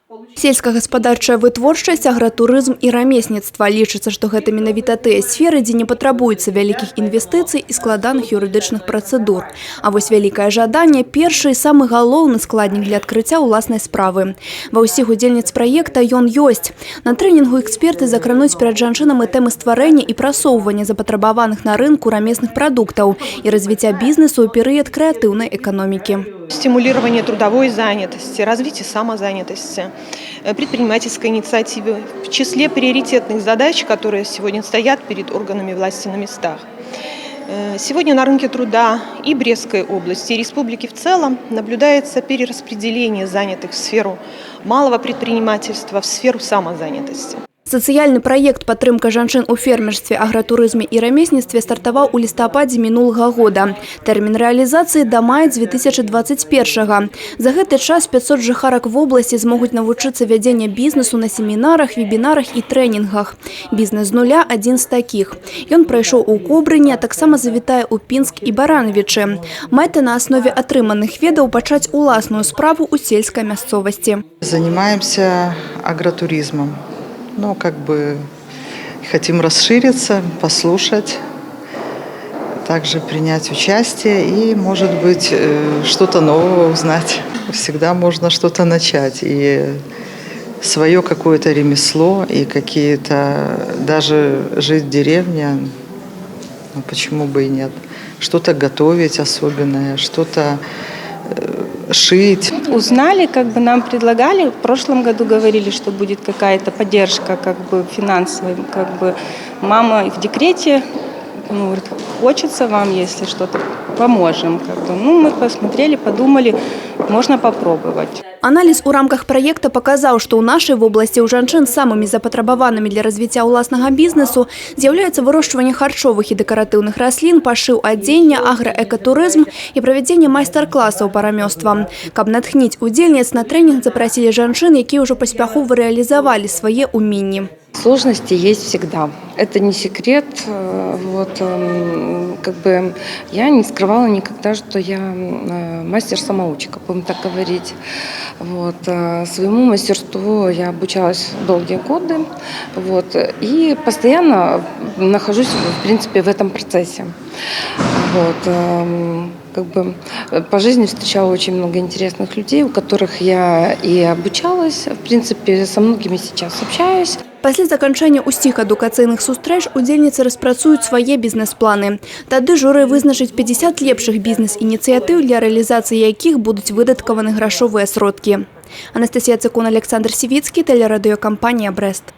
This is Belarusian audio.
Сельскагаспадарчая вытворчасць, агратурызм і рамесніцтва. Лічыцца, што гэта менавіта тыя сферы, дзе не патрабуецца вялікіх інвестыцый і складаных юрыдычных працэдур. А вось вялікае жаданне – першы і самы галоўны складнік для адкрыцця ўласнай справы. Ва ўсіх удзельніц праекта ён ёсць. На трэнінгу эксперты закрануць перад жанчынам і тэмы стварэння і прасоўвання запатрабаваных на рынку рамесных прадуктаў і развіцця бізнесу ў перыяд крэатыўнай эканомікі. Стимулирование трудовой занятости, развитие самозанятости, предпринимательской инициативы в числе приоритетных задач, которые сегодня стоят перед органами власти на местах. Сегодня на рынке труда и Брестской области, и республики в целом наблюдается перераспределение занятых в сферу малого предпринимательства, в сферу самозанятости. Сацыяльны праект «Падтрымка жанчын у фермерстве, агратурызме і рамесніцтве» стартаваў у лістападзе мінулага года. Тэрмін рэалізацыі да мая 2021. За гэты час 500 жыхарак вобласці змогуць навучыцца вядзення бізнесу на семінарах, вебінарах і трэнінгах. Бізнес з нуля – адзін з такіх. Ён прайшоў у Кобрыні, а таксама завітае ў Пінск і Барановічы. Мэта на аснове атрыманых ведаў пачаць уласную справу ў сельскай мясцовасці. Занимаемся агратуризмом. Но хотим расшириться, послушать, также принять участие и, может быть, что-то новое узнать. Всегда можно что-то начать. И свое какое-то ремесло, и какие-то, даже жить в деревне, ну, почему бы и нет. Что-то готовить особенное, что-то шить. Узнали, нам предлагали, в прошлом году говорили, что будет какая-то поддержка финансовая, мама в декрете, говорит, хочется вам, если что-то, поможем. Мы посмотрели, подумали, можно попробовать. Аналіз у рамках праекта паказаў, што ў нашай вобласці ў жанчын самымі запатрабаванымі для развіцця ўласнага бізнесу з'яўляецца вырошчванне харчовых і дэкаратыўных раслін, пашыў адзення, аграэкатурызм і правядзенне майстар-класаў па рамёствам. Каб натхніць удзельніц, на трэнінг запрасілі жанчын, якія ўжо паспяхова рэалізавалі свае ўменні. Сложности есть всегда. Это не секрет. Я не скрывала никогда, что я мастер-самоучка, будем так говорить. Своему мастерству я обучалась долгие годы. И постоянно нахожусь, в принципе, в этом процессе. По жизни встречала очень много интересных людей, у которых я и обучалась. В принципе, со многими сейчас общаюсь. Пасля заканчэння ўсіх адукацыйных сустрэч удзельніцы распрацуюць свае бізнес-планы. Тады журы вызначыць 50 лепшых бізнес-ініцыятыў, для рэалізацыі якіх будуць выдаткаваны грашовыя сродкі. Анастасія Цыкун, Александр Сівіцкі, тэлерадыёкампанія «Брест».